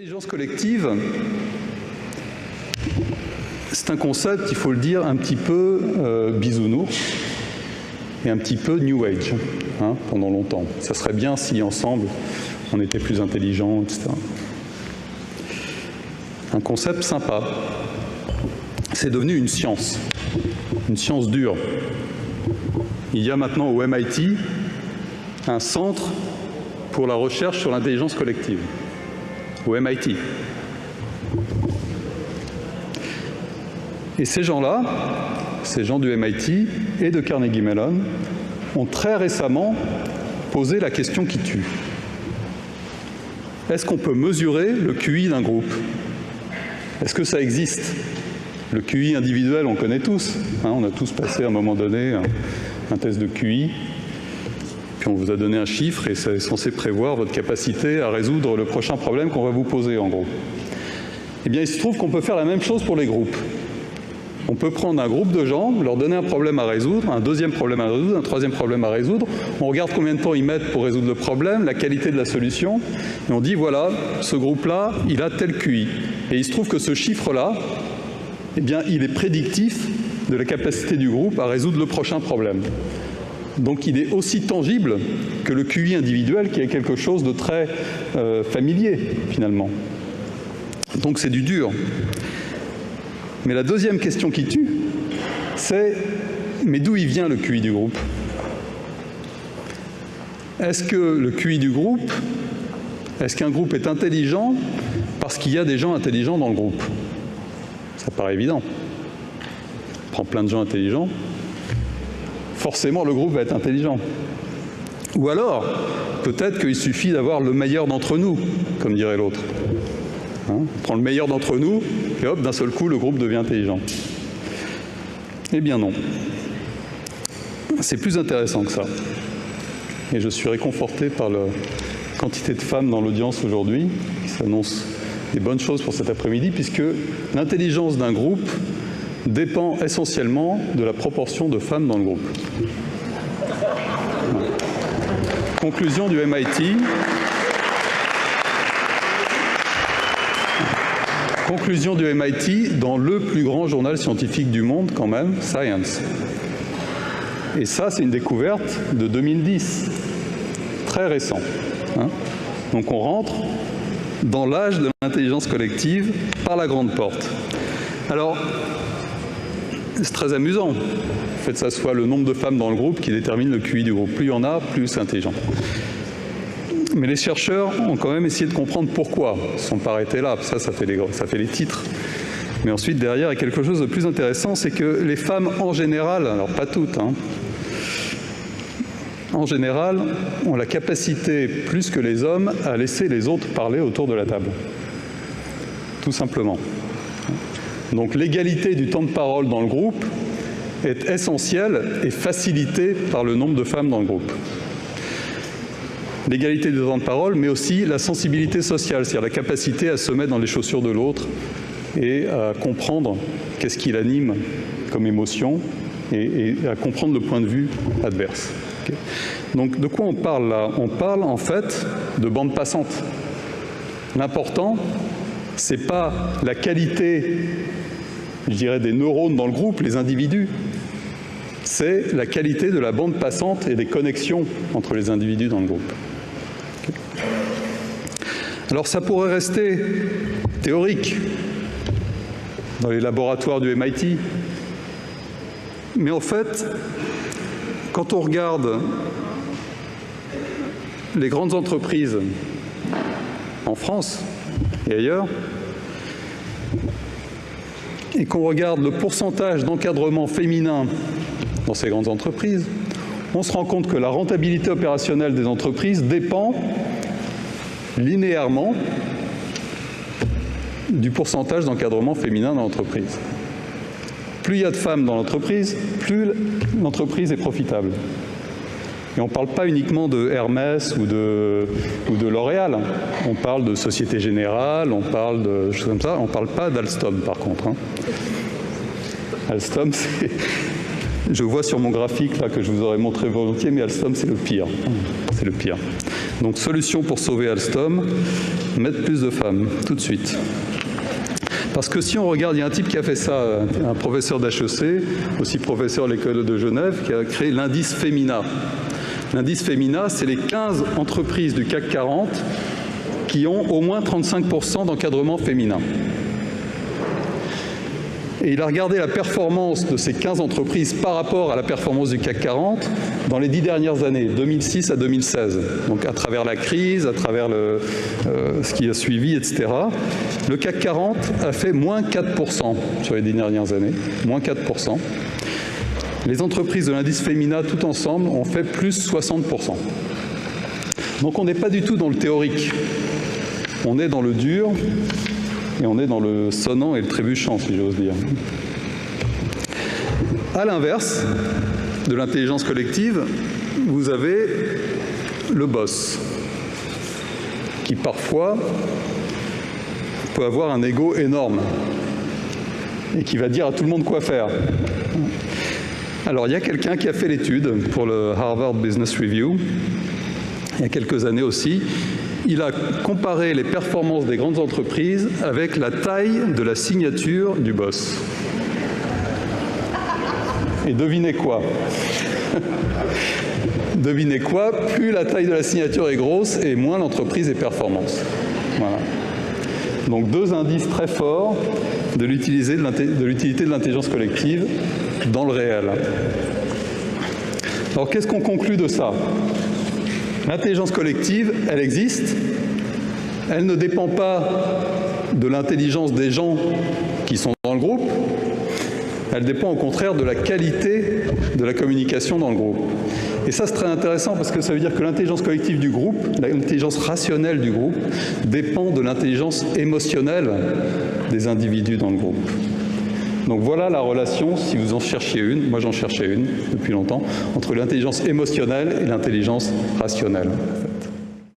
L'intelligence collective, c'est un concept, il faut le dire, un petit peu bisounours et un petit peu New Age, hein, pendant longtemps. Ça serait bien si ensemble on était plus intelligents, etc. Un concept sympa. C'est devenu une science dure. Il y a maintenant au MIT un centre pour la recherche sur l'intelligence collective. Au MIT. Et ces gens-là, ces gens du MIT et de Carnegie Mellon, ont très récemment posé la question qui tue. Est-ce qu'on peut mesurer le QI d'un groupe? Est-ce que ça existe? Le QI individuel, on connaît tous. Hein, on a tous passé à un moment donné un test de QI. Puis on vous a donné un chiffre et c'est censé prévoir votre capacité à résoudre le prochain problème qu'on va vous poser, en gros. Eh bien, il se trouve qu'on peut faire la même chose pour les groupes. On peut prendre un groupe de gens, leur donner un problème à résoudre, un deuxième problème à résoudre, un troisième problème à résoudre. On regarde combien de temps ils mettent pour résoudre le problème, la qualité de la solution, et on dit, voilà, ce groupe-là, il a tel QI. Et il se trouve que ce chiffre-là, eh bien, il est prédictif de la capacité du groupe à résoudre le prochain problème. Donc il est aussi tangible que le QI individuel, qui est quelque chose de très familier, finalement. Donc c'est du dur. Mais la deuxième question qui tue, c'est mais d'où il vient le QI du groupe? Est-ce que le QI du groupe, est-ce qu'un groupe est intelligent parce qu'il y a des gens intelligents dans le groupe? Ça paraît évident. On prend plein de gens intelligents. Forcément, le groupe va être intelligent. Ou alors, peut-être qu'il suffit d'avoir le meilleur d'entre nous, comme dirait l'autre. Hein, on prend le meilleur d'entre nous, et hop, d'un seul coup, le groupe devient intelligent. Eh bien non. C'est plus intéressant que ça. Et je suis réconforté par la quantité de femmes dans l'audience aujourd'hui, qui s'annoncent des bonnes choses pour cet après-midi, puisque l'intelligence d'un groupe dépend essentiellement de la proportion de femmes dans le groupe. Conclusion du MIT. Conclusion du MIT dans le plus grand journal scientifique du monde, quand même, Science. Et ça, c'est une découverte de 2010. Très récent. Hein. Donc on rentre dans l'âge de l'intelligence collective par la grande porte. Alors, c'est très amusant. En fait, ça soit le nombre de femmes dans le groupe qui détermine le QI du groupe. Plus il y en a, plus c'est intelligent. Mais les chercheurs ont quand même essayé de comprendre pourquoi. Ils ne sont pas arrêtés là. Ça fait les titres. Mais ensuite, derrière, il y a quelque chose de plus intéressant, c'est que les femmes, en général, alors pas toutes, hein, en général, ont la capacité, plus que les hommes, à laisser les autres parler autour de la table. Tout simplement. Donc l'égalité du temps de parole dans le groupe est essentielle et facilitée par le nombre de femmes dans le groupe. L'égalité du temps de parole, mais aussi la sensibilité sociale, c'est-à-dire la capacité à se mettre dans les chaussures de l'autre et à comprendre qu'est-ce qui l'anime comme émotion et à comprendre le point de vue adverse. Okay. Donc de quoi on parle là? On parle en fait de bande passante. L'important, ce n'est pas la qualité, je dirais, des neurones dans le groupe, les individus. C'est la qualité de la bande passante et des connexions entre les individus dans le groupe. Okay. Alors ça pourrait rester théorique dans les laboratoires du MIT. Mais en fait, quand on regarde les grandes entreprises en France et ailleurs, et qu'on regarde le pourcentage d'encadrement féminin dans ces grandes entreprises, on se rend compte que la rentabilité opérationnelle des entreprises dépend linéairement du pourcentage d'encadrement féminin dans l'entreprise. Plus il y a de femmes dans l'entreprise, plus l'entreprise est profitable. Et on ne parle pas uniquement de Hermès ou de L'Oréal. On parle de Société Générale, on parle de choses comme ça. On ne parle pas d'Alstom, par contre. Hein. Alstom, c'est... Je vois sur mon graphique là, que je vous aurais montré volontiers, mais Alstom, c'est le pire. c'est le pire. Donc solution pour sauver Alstom, mettre plus de femmes, tout de suite. Parce que si on regarde, il y a un type qui a fait ça, un professeur d'HEC, aussi professeur de l'école de Genève, qui a créé l'indice Femina. L'indice Femina, c'est les 15 entreprises du CAC 40 qui ont au moins 35% d'encadrement féminin. Et il a regardé la performance de ces 15 entreprises par rapport à la performance du CAC 40 dans les 10 dernières années, 2006 à 2016. Donc à travers la crise, à travers ce qui a suivi, etc. Le CAC 40 a fait moins 4% sur les 10 dernières années, moins 4%. Les entreprises de l'indice Femina, tout ensemble, ont fait plus 60%. Donc on n'est pas du tout dans le théorique. On est dans le dur et on est dans le sonnant et le trébuchant, si j'ose dire. À l'inverse de l'intelligence collective, vous avez le boss, qui parfois peut avoir un ego énorme et qui va dire à tout le monde quoi faire. Alors, il y a quelqu'un qui a fait l'étude pour le Harvard Business Review, il y a quelques années aussi. Il a comparé les performances des grandes entreprises avec la taille de la signature du boss. Et devinez quoi? Devinez quoi? Plus la taille de la signature est grosse et moins l'entreprise est performante. Voilà. Donc deux indices très forts de l'utilité de l'intelligence collective dans le réel. Alors qu'est-ce qu'on conclut de ça? L'intelligence collective, elle existe. Elle ne dépend pas de l'intelligence des gens qui sont dans le groupe. Elle dépend au contraire de la qualité de la communication dans le groupe. Et ça, c'est très intéressant parce que ça veut dire que l'intelligence collective du groupe, l'intelligence rationnelle du groupe, dépend de l'intelligence émotionnelle des individus dans le groupe. Donc voilà la relation, si vous en cherchiez une, moi j'en cherchais une depuis longtemps, entre l'intelligence émotionnelle et l'intelligence rationnelle.